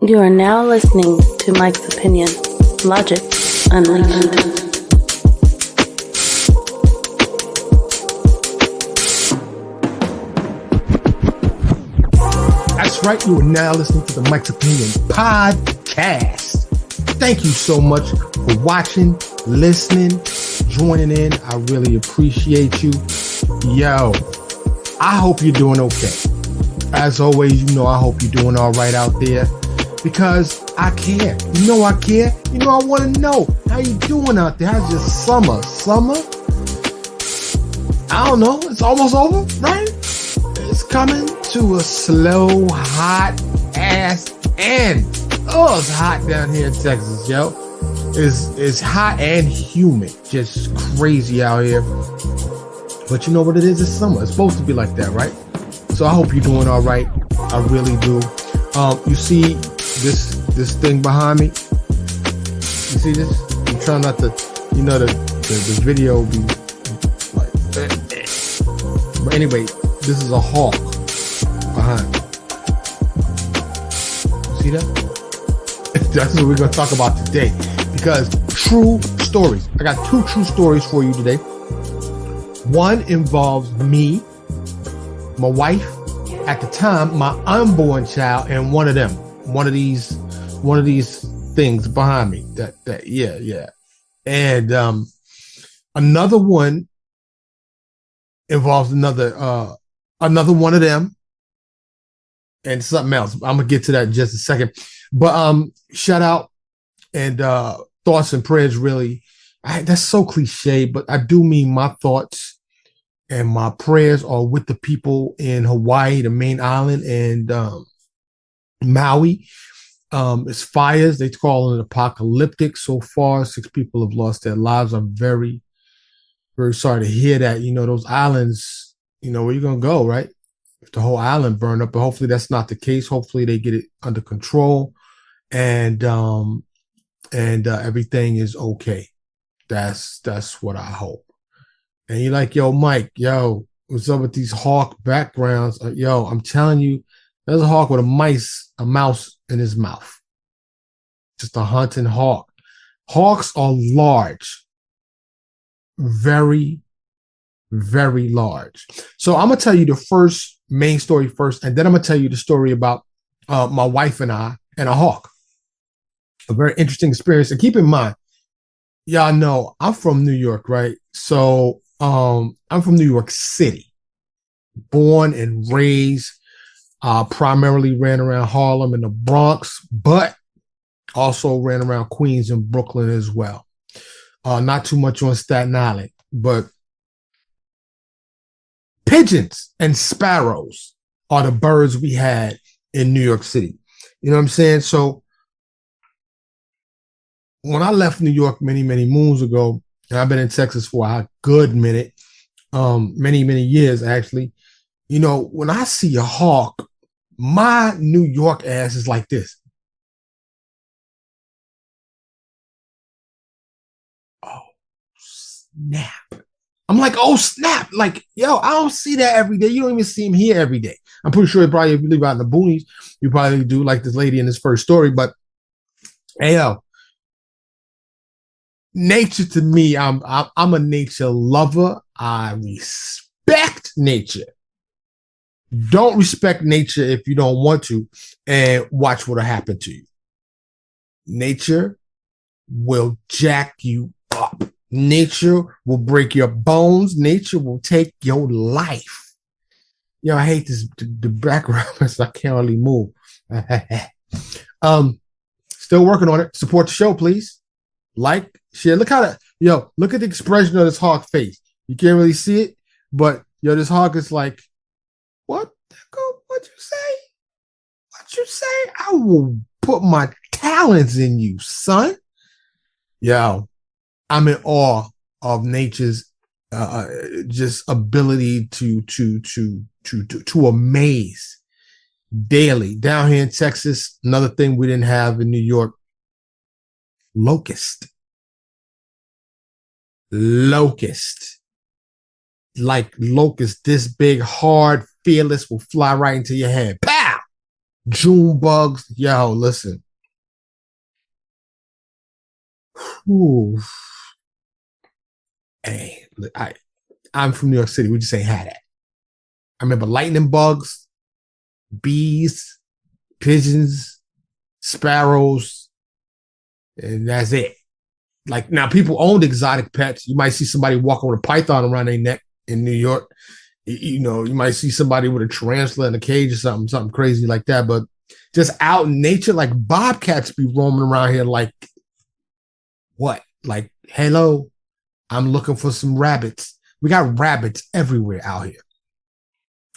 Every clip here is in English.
You are now listening to Mike's Opinion, Logic Unleashed. That's right, you are now listening to the Mike's Opinion podcast. Thank you so much for watching, listening, joining in. I really appreciate you. Yo, I hope you're doing okay. As always, you know I hope you're doing all right out there because I care. You know I care. You know I want to know how you doing out there. How's your summer? I don't know. It's almost over, right? It's coming to a slow, hot ass end. Oh, it's hot down here in Texas, yo. It's hot and humid. Just crazy out here. But you know what it is? It's summer. It's supposed to be like that, right? So I hope you're doing all right. I really do. You see this thing behind me? You see this? I'm trying not to, the video be like that. But anyway, this is a hawk behind me. See that? That's what we're going to talk about today. Because true stories. I got two true stories for you today. One involves me, my wife, at the time, my unborn child, and one of these things behind me. Yeah. And another one involves another one of them and something else. I'm gonna get to that in just a second. But shout out and thoughts and prayers. Really, that's so cliche, but I do mean my thoughts and my prayers are with the people in Hawaii, the main island, and Maui. It's fires. They call it apocalyptic so far. 6 people have lost their lives. I'm very, very sorry to hear that. You know, those islands, where you going to go, right? If the whole island burned up, but hopefully that's not the case. Hopefully they get it under control and everything is okay. That's what I hope. And you're like, yo, Mike, what's up with these hawk backgrounds? I'm telling you, there's a hawk with a mouse in his mouth. Just a hunting hawk. Hawks are large. Very, very large. So I'm going to tell you the first main story first, and then I'm going to tell you the story about my wife and I and a hawk. A very interesting experience. And keep in mind, y'all know I'm from New York, right? So I'm from New York City, born and raised, primarily ran around Harlem and the Bronx, but also ran around Queens and Brooklyn as well. Not too much on Staten Island, but pigeons and sparrows are the birds we had in New York City. You know what I'm saying? So when I left New York many, many moons ago, and I've been in Texas for a good minute, many, many years, actually. When I see a hawk, my New York ass is like this. Oh, snap. I'm like, oh, snap. Like, I don't see that every day. You don't even see him here every day. I'm pretty sure probably if you live out in the boonies, you probably do like this lady in this first story. But, hey, nature to me, I'm a nature lover. I respect nature. Don't respect nature if you don't want to, and watch what'll happen to you. Nature will jack you up. Nature will break your bones. Nature will take your life. I hate this the background because I can't really move. Still working on it. Support the show, please. Like, share. Look at the expression of this hawk face. You can't really see it, but this hawk is like, what you say? What you say? I will put my talents in you, son. I'm in awe of nature's just ability to amaze daily. Down here in Texas, another thing we didn't have in New York, locust. Like locust, this big, hard, fearless, will fly right into your head. Pow! June bugs. Yo, listen. Ooh. Hey, I'm from New York City. We just ain't had that. I remember lightning bugs, bees, pigeons, sparrows, and that's it. Like now, people owned exotic pets. You might see somebody walking with a python around their neck in New York. You know, you might see somebody with a tarantula in a cage or something crazy like that. But just out in nature, like bobcats be roaming around here like what? Like, hello, I'm looking for some rabbits. We got rabbits everywhere out here.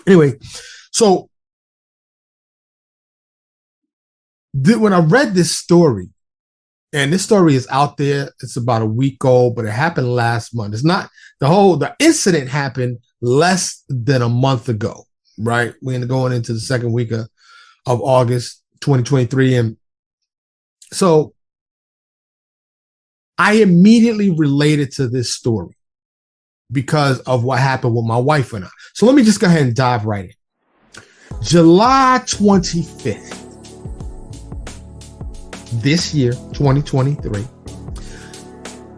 Anyway, so when I read this story, and this story is out there, it's about a week old, but it happened last month. It's not the incident happened less than a month ago, right? We're going into the second week of August 2023. And so I immediately related to this story because of what happened with my wife and I. So let me just go ahead and dive right in. July 25th, this year, 2023,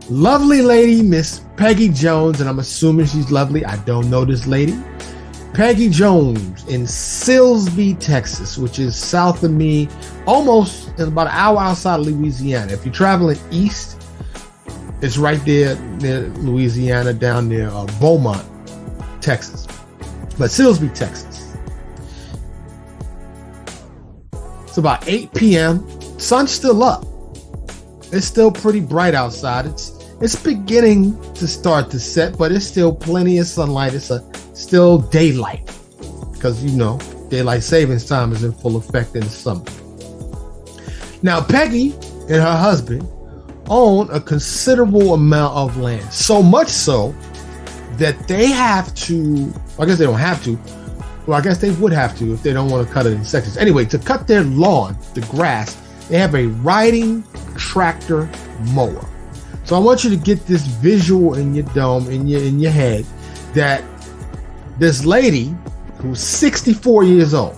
lovely lady, Miss Peggy Jones, and I'm assuming she's lovely. I don't know this lady. Peggy Jones in Silsbee, Texas, which is south of me, almost about an hour outside of Louisiana. If you're traveling east, it's right there near Louisiana, down near Beaumont, Texas. But Silsbee, Texas. It's about 8 p.m. Sun's still up. It's still pretty bright outside. It's beginning to start to set, but it's still plenty of sunlight. It's still daylight because, you know, daylight savings time is in full effect in the summer. Now, Peggy and her husband own a considerable amount of land, so much so that they have to, I guess they don't have to, well, I guess they would have to if they don't want to cut it in sections. Anyway, to cut their lawn, the grass, they have a riding tractor mower. So I want you to get this visual in your dome, in your head, that this lady who's 64 years old,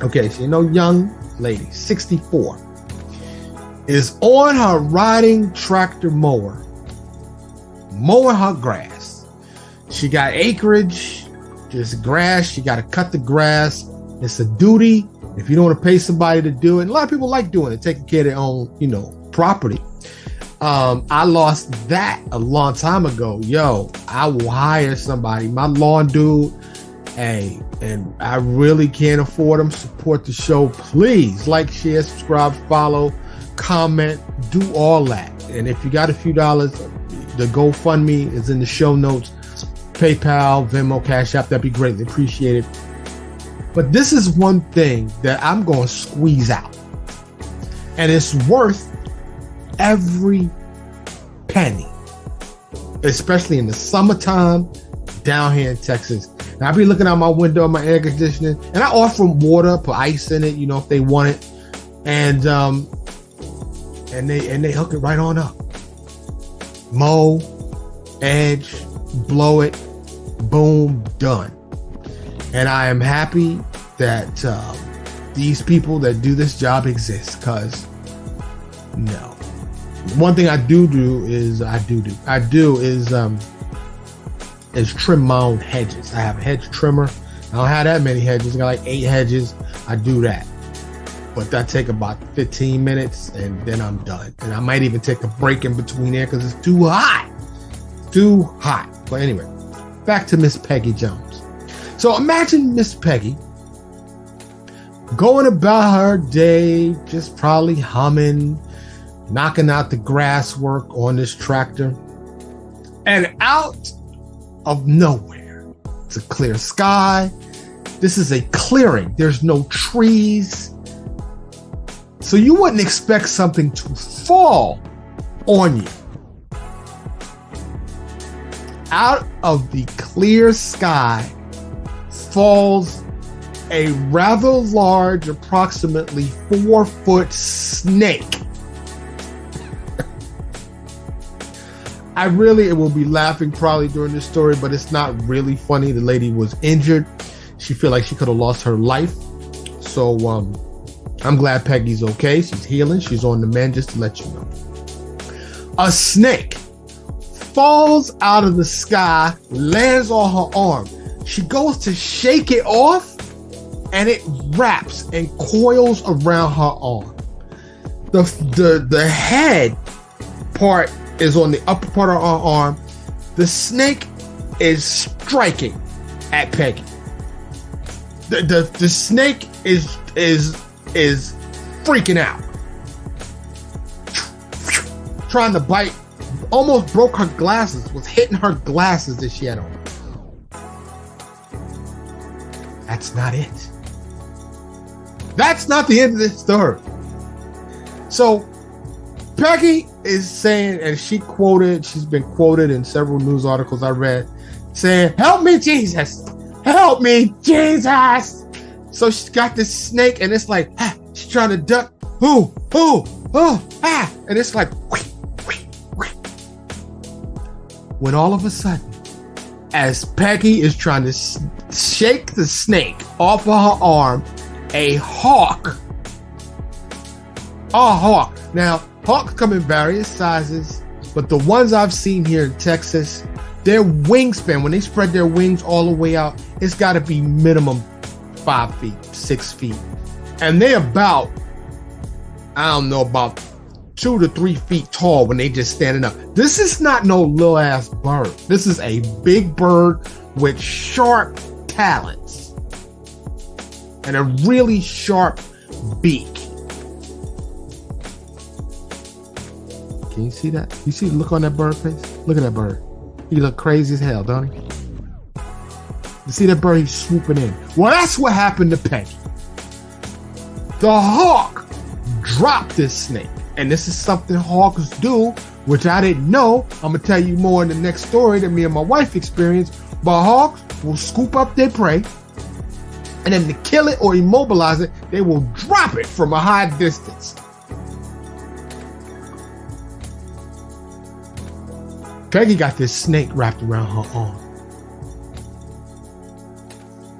okay, so you know, young lady, 64, is on her riding tractor mower, mowing her grass. She got acreage, just grass. She got to cut the grass. It's a duty. If you don't want to pay somebody to do it, and a lot of people like doing it, taking care of their own, you know, property. I lost that a long time ago. Yo, I will hire somebody, my lawn dude. Hey, and I really can't afford them. Support the show. Please like, share, subscribe, follow, comment, do all that. And if you got a few dollars, the GoFundMe is in the show notes. PayPal, Venmo, Cash App, that'd be greatly appreciated. But this is one thing that I'm going to squeeze out. And it's worth every penny, especially in the summertime down here in Texas. And I'll be looking out my window, my air conditioning, and I offer them water, put ice in it, you know, if they want it. And they hook it right on up. Mow, edge, blow it, boom, done. And I am happy that these people that do this job exist, because no. One thing I do is trim my own hedges. I have a hedge trimmer. I don't have that many hedges. I got like 8 hedges. I do that. But that take about 15 minutes and then I'm done. And I might even take a break in between there because it's too hot. Too hot. But anyway, back to Miss Peggy Jones. So imagine Miss Peggy going about her day, just probably humming, knocking out the grass work on this tractor. And out of nowhere, it's a clear sky. This is a clearing. There's no trees. So you wouldn't expect something to fall on you. Out of the clear sky falls a rather large, approximately 4-foot snake. I really will be laughing probably during this story, but it's not really funny. The lady was injured. She feel like she could have lost her life. So I'm glad Peggy's okay. She's healing. She's on the mend, just to let you know. A snake falls out of the sky, lands on her arm. She goes to shake it off, and it wraps and coils around her arm. The head part is on the upper part of her arm. The snake is striking at Peggy. The snake is freaking out, trying to bite. Almost broke her glasses. Was hitting her glasses that she had on. That's not it. That's not the end of this story. So Peggy is saying, and she's been quoted in several news articles I read, saying, "Help me, Jesus! Help me, Jesus!" So she's got this snake, and it's like, she's trying to duck. And it's like, when all of a sudden, as Peggy is trying to shake the snake off of her arm, a hawk. Now, hawks come in various sizes, but the ones I've seen here in Texas, their wingspan, when they spread their wings all the way out, it's got to be minimum 5 feet, 6 feet. And they're about 2 to 3 feet tall when they just standing up. This is not no little ass bird. This is a big bird with sharp talons and a really sharp beak. Can you see that? You see the look on that bird face? Look at that bird. He look crazy as hell, don't he? You see that bird? He's swooping in. Well, that's what happened to Peggy. The hawk dropped this snake. And this is something hawks do, which I didn't know. I'm going to tell you more in the next story that me and my wife experienced. But hawks will scoop up their prey, and then to kill it or immobilize it, they will drop it from a high distance. Peggy got this snake wrapped around her arm.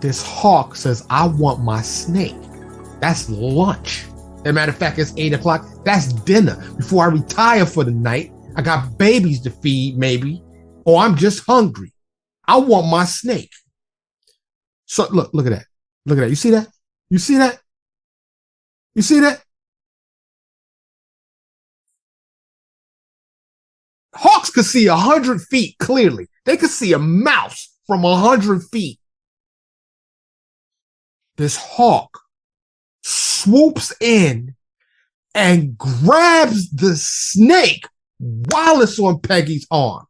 This hawk says, "I want my snake." That's lunch. As a matter of fact, it's 8 o'clock. That's dinner. Before I retire for the night, I got babies to feed, maybe, or I'm just hungry. I want my snake. So look at that. Look at that. You see that? You see that? You see that? Hawks could see 100 feet clearly. They could see a mouse from 100 feet. This hawk swoops in and grabs the snake while it's on Peggy's arm.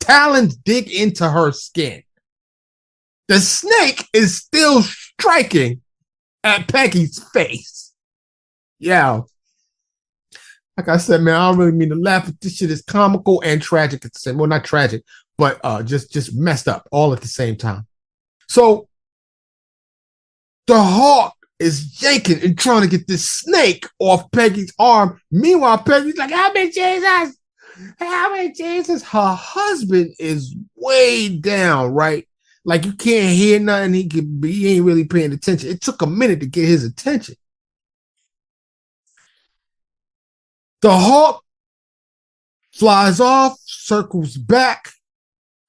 Talons dig into her skin. The snake is still striking at Peggy's face. Yeah. Like I said, man, I don't really mean to laugh, but this shit is comical and tragic at the same. Well, not tragic, but just messed up all at the same time. So the hawk is yanking and trying to get this snake off Peggy's arm. Meanwhile, Peggy's like, "Help me, Jesus! Help me, Jesus!" Her husband is way down, right? Like you can't hear nothing. He ain't really paying attention. It took a minute to get his attention. The hawk flies off, circles back,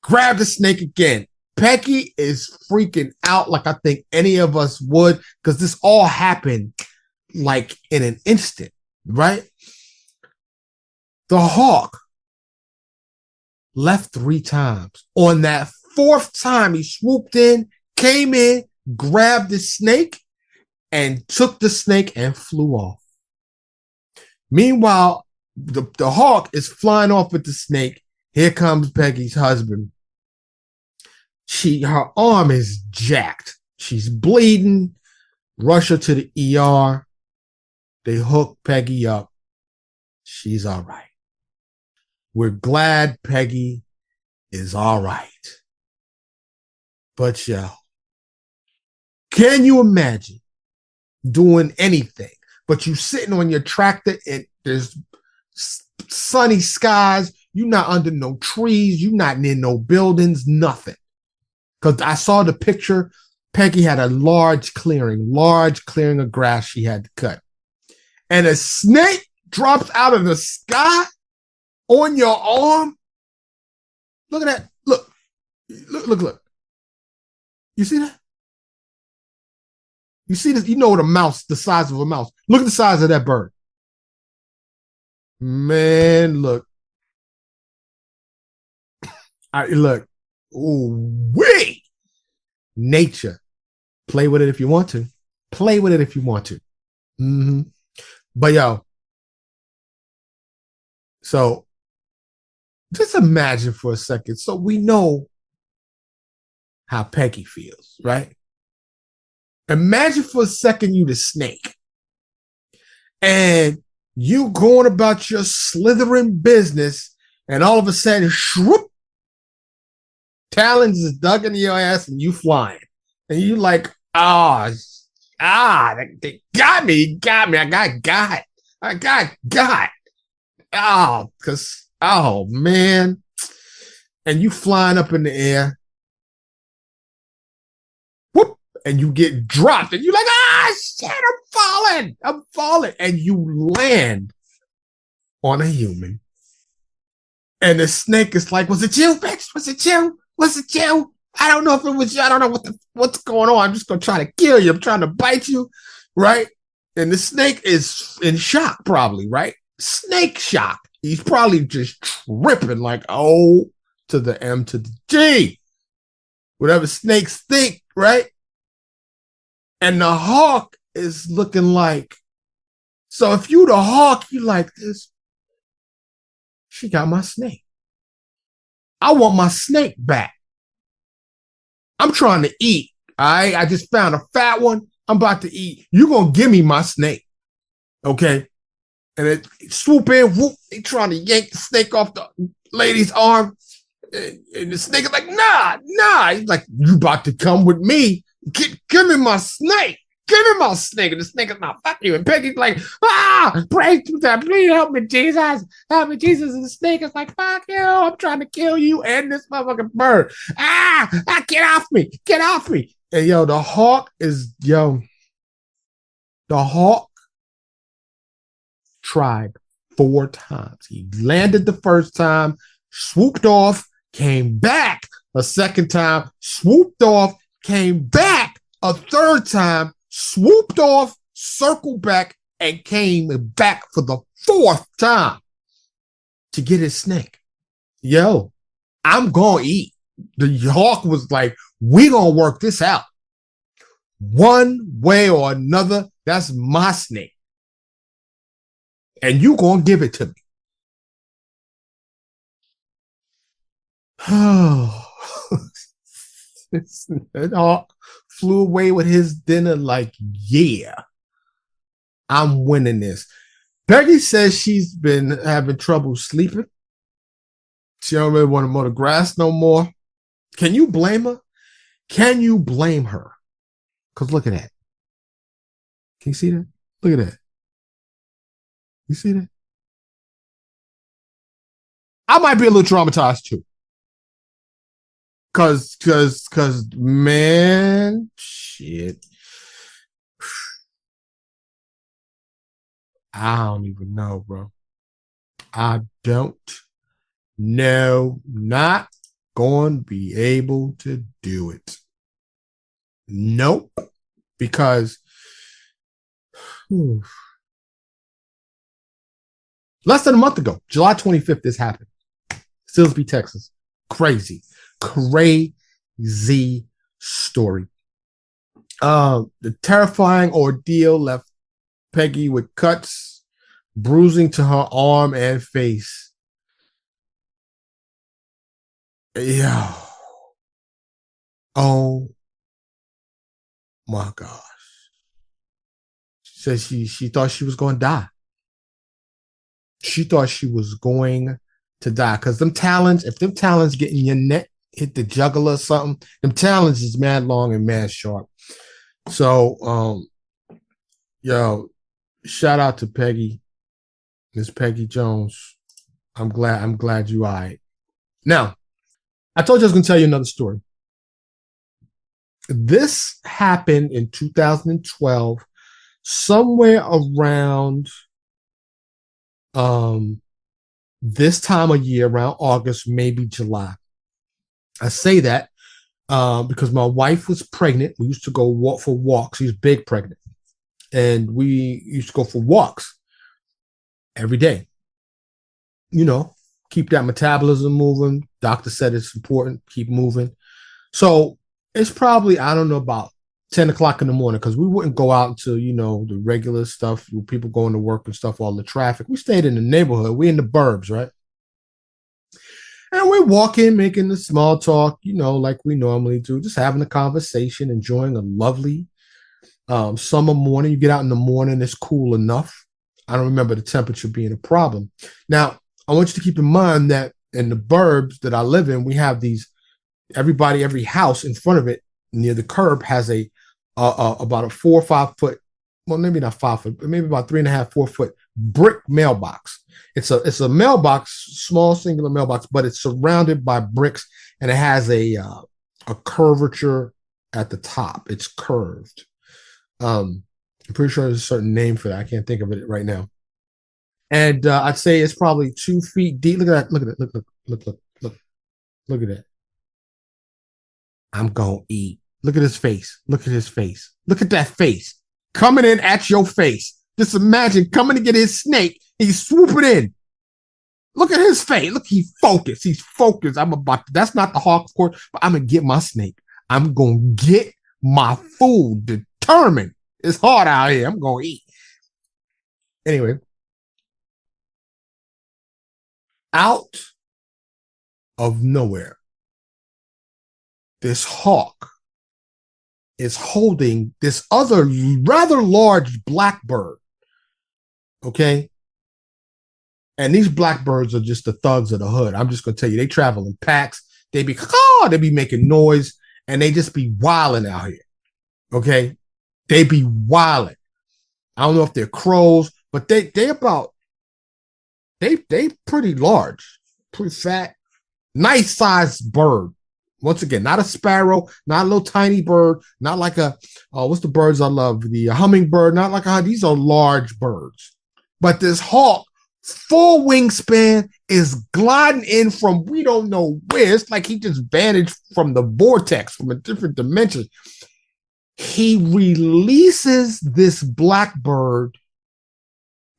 grab the snake again. Peggy is freaking out like I think any of us would, because this all happened like in an instant, right? The hawk left 3 times. On that 4th time, he swooped in, came in, grabbed the snake, and took the snake and flew off. Meanwhile, the hawk is flying off with the snake. Here comes Peggy's husband. Her arm is jacked. She's bleeding. Rush her to the ER. They hook Peggy up. She's all right. We're glad Peggy is all right. But yo, can you imagine doing anything, but you sitting on your tractor and there's sunny skies, you're not under no trees, you're not near no buildings, nothing. Because I saw the picture Peggy had a large clearing of grass she had to cut. And a snake drops out of the sky on your arm. Look at that. Look. You see that? You see this? You know what the size of a mouse. Look at the size of that bird. Man, look. Look. Ooh, wait. Nature. Play with it if you want to. Play with it if you want to. Mm-hmm. But yo, so just imagine for a second. So we know how Peggy feels, right? Imagine for a second you the snake. And you going about your slithering business, and all of a sudden, shroop, talons is dug into your ass and you flying. And you like, they got me. I got. Oh, man. And you flying up in the air. Whoop. And you get dropped. And you're like, shit, I'm falling. And you land on a human. And the snake is like, was it you, bitch? Was it you? I don't know if it was you. I don't know what's going on. I'm just going to try to kill you. I'm trying to bite you, right? And the snake is in shock, probably, right? Snake shock. He's probably just tripping like O to the M to the G. Whatever snakes think, right? And the hawk is looking like, so if you the hawk, you like this. She got my snake. I want my snake back. I'm trying to eat. All right. I just found a fat one. I'm about to eat. You're going to give me my snake. Okay. And it swoop in, whoop. They trying to yank the snake off the lady's arm. And the snake is like, nah. He's like, you about to come with me. Give me my snake. Give me my snake. And the snake is not fuck you. And Peggy's like, pray to that. Please help me, Jesus. Help me, Jesus. And the snake is like, fuck you. I'm trying to kill you and this motherfucking bird. Get off me. Get off me. And the hawk tried 4 times. He landed the first time, swooped off, came back a second time, swooped off, came back a third time, swooped off, circled back, and came back for the 4th time to get his snake. I'm going to eat. The hawk was like, we going to work this out. One way or another, that's my snake. And you going to give it to me. Oh, the hawk flew away with his dinner like, yeah, I'm winning this. Peggy says she's been having trouble sleeping. She don't really want to mow the grass no more. Can you blame her? Can you blame her? Because look at that. Can you see that? Look at that. You see that? I might be a little traumatized too. Cause man, shit. I don't even know, bro. I don't know. Not going to be able to do it. Nope. Because less than a month ago, July 25th, this happened. Silsbee, Texas. Crazy story. The terrifying ordeal left Peggy with cuts, bruising to her arm and face. Yeah. Oh my gosh. She said she thought she was going to die. She thought she was going to die. Because if them talons get in your neck, hit the jugular or something, them talons is mad long and mad sharp. So, shout out to Peggy, Miss Peggy Jones. I'm glad you all right. Now, I told you I was going to tell you another story. This happened in 2012, somewhere around um, this time of year, around August, maybe July. I say that because my wife was pregnant. We used to go walk for walks. She's big pregnant. And we used to go for walks every day. You know, keep that metabolism moving. Doctor said it's important. Keep moving. So it's probably, I don't know, about 10 o'clock in the morning because we wouldn't go out until, the regular stuff, people going to work and stuff, all the traffic. We stayed in the neighborhood. We in the burbs, right? And we're walking, making the small talk, like we normally do, just having a conversation, enjoying a lovely summer morning. You get out in the morning, it's cool enough. I don't remember the temperature being a problem. Now, I want you to keep in mind that in the burbs that I live in, we have every house in front of it near the curb has about a 4 or 5 foot, well, maybe not 5 foot, but maybe about 3.5, 4 foot brick mailbox. It's a mailbox, small singular mailbox, but it's surrounded by bricks and it has a curvature at the top. It's curved. I'm pretty sure there's a certain name for that. I can't think of it right now. And I'd say it's probably 2 feet deep. Look at that. Look at it. Look at that. I'm going to eat. Look at his face. Look at his face. Look at that face. Coming in at your face. Just imagine coming to get his snake. He's swooping in. Look at his face. Look, he's focused. He's focused. That's not the hawk, of course, but I'm going to get my snake. I'm going to get my food. Determined. It's hard out here. I'm going to eat. Anyway. Out of nowhere, this hawk is holding this other rather large blackbird. Okay. And these blackbirds are just the thugs of the hood. I'm just going to tell you, they travel in packs. They be making noise and they just be wilding out here. Okay. They be wilding. I don't know if they're crows, but they pretty large, pretty fat, nice sized bird. Once again, not a sparrow, not a little tiny bird, not like what's the birds I love? The hummingbird, not like these are large birds. But this hawk, full wingspan, is gliding in from we don't know where. It's like he just vanished from the vortex, from a different dimension. He releases this blackbird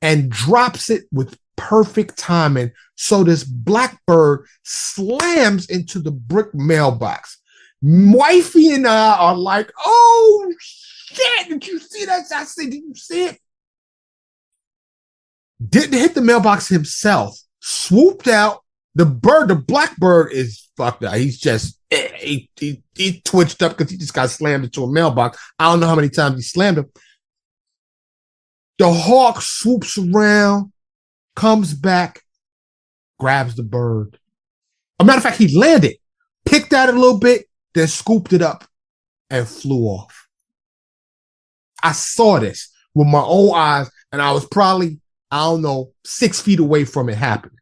and drops it with perfect timing. So this blackbird slams into the brick mailbox. Wifey and I are like, oh shit, did you see that? I said, did you see it? Didn't hit the mailbox himself. Swooped out. The blackbird is fucked up. He's just, he twitched up because he just got slammed into a mailbox. I don't know how many times he slammed him. The hawk swoops around, comes back, grabs the bird. As a matter of fact, he landed, picked at it a little bit, then scooped it up and flew off. I saw this with my own eyes, and I was probably, 6 feet away from it happening.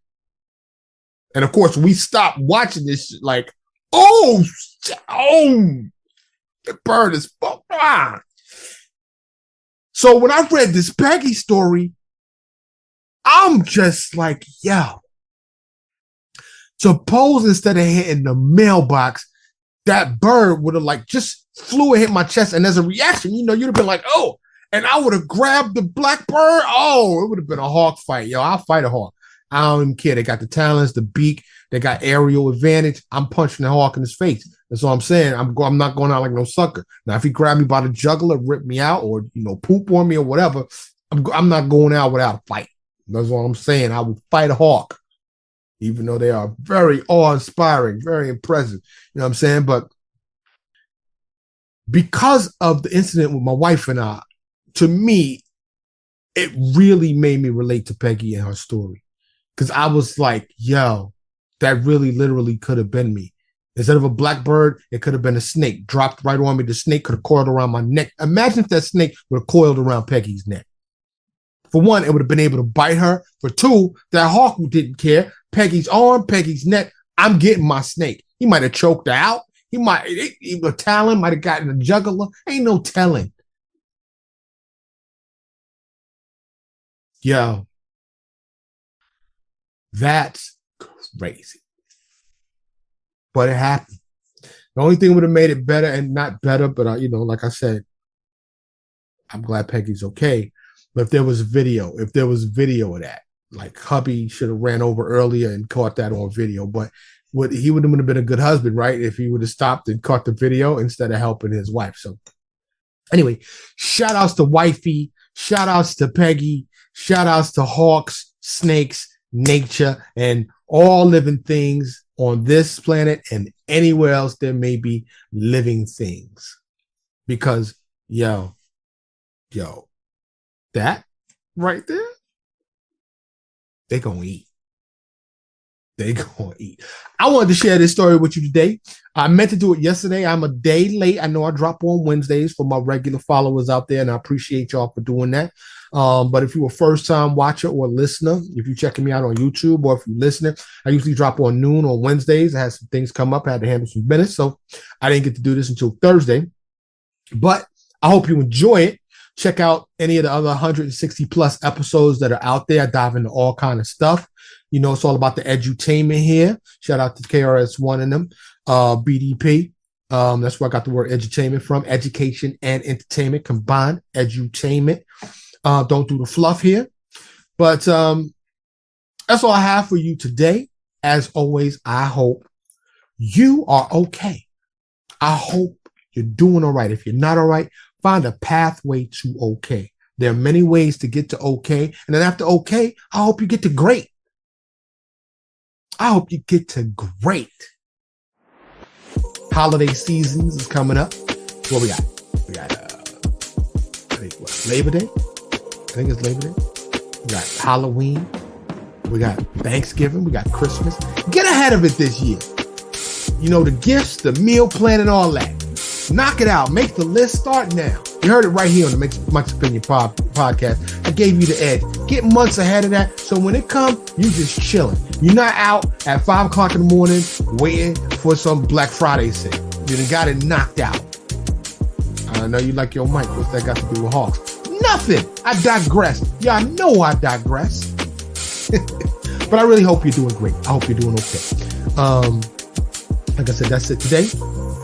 And of course, we stopped watching this shit like, the bird is fucked. So when I read this Peggy story, I'm just like, yo, suppose instead of hitting the mailbox, that bird would have just flew and hit my chest. And as a reaction, you'd have been like, oh, and I would have grabbed the blackbird. Oh, it would have been a hawk fight. Yo, I'll fight a hawk. I don't even care. They got the talons, the beak. They got aerial advantage. I'm punching the hawk in his face. That's all I'm saying. I'm not going out like no sucker. Now, if he grabbed me by the jugular, rip me out, or poop on me or whatever, I'm not going out without a fight. That's all I'm saying. I would fight a hawk, even though they are very awe-inspiring, very impressive. You know what I'm saying? But because of the incident with my wife and I, to me, it really made me relate to Peggy and her story. Because I was like, yo, that really literally could have been me. Instead of a blackbird, it could have been a snake. Dropped right on me. The snake could have coiled around my neck. Imagine if that snake would have coiled around Peggy's neck. For one, it would have been able to bite her. For two, that hawk didn't care. Peggy's arm, Peggy's neck. I'm getting my snake. He might have choked her out. The talent might have gotten a juggler. Ain't no telling. Yo, that's crazy. But it happened. The only thing would have made it better, and not better, but like I said, I'm glad Peggy's okay. But if there was video of that, like hubby should have ran over earlier and caught that on video. But he would have been a good husband, right? If he would have stopped and caught the video instead of helping his wife. So anyway, shout outs to Wifey, shout outs to Peggy, shout outs to hawks, snakes, nature, and all living things on this planet and anywhere else there may be living things. Because yo, that right there, they gonna eat. I wanted to share this story with you today. I meant to do it yesterday. I'm a day late. I know I drop on Wednesdays for my regular followers out there, and I appreciate y'all for doing that. But if you're a first-time watcher or listener, if you're checking me out on YouTube or if you're listening, I usually drop on noon on Wednesdays. I had some things come up. I had to handle some business, so I didn't get to do this until Thursday. But I hope you enjoy it. Check out any of the other 160 plus episodes that are out there. I dive into all kind of stuff. It's all about the edutainment here. Shout out to KRS-One and them, BDP. That's where I got the word edutainment from. Education and entertainment combined. Edutainment. Don't do the fluff here. But that's all I have for you today. As always, I hope you are okay. I hope you're doing all right. If you're not all right, find a pathway to okay. There are many ways to get to okay. And then after okay, I hope you get to great. I hope you get to great. Holiday seasons is coming up. What we got? We got, I think what, Labor Day? I think it's Labor Day. We got Halloween. We got Thanksgiving. We got Christmas. Get ahead of it this year. The gifts, the meal plan, and all that. Knock it out. Make the list. Start now. You heard it right here on the Mike's Opinion podcast. I gave you the edge. Get months ahead of that, so when it comes, you just chilling. You're not out at 5 o'clock in the morning waiting for some Black Friday sale. You done got it knocked out. I know you like your mic. What's that got to do with Hawks? Nothing. I digress. Y'all know I digress. But I really hope you're doing great. I hope you're doing okay. Like I said, that's it today.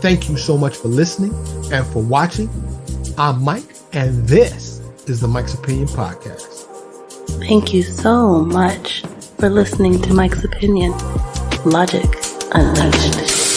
Thank you so much for listening and for watching. I'm Mike, and this is the Mike's Opinion Podcast. Thank you so much for listening to Mike's Opinion. Logic Unleashed.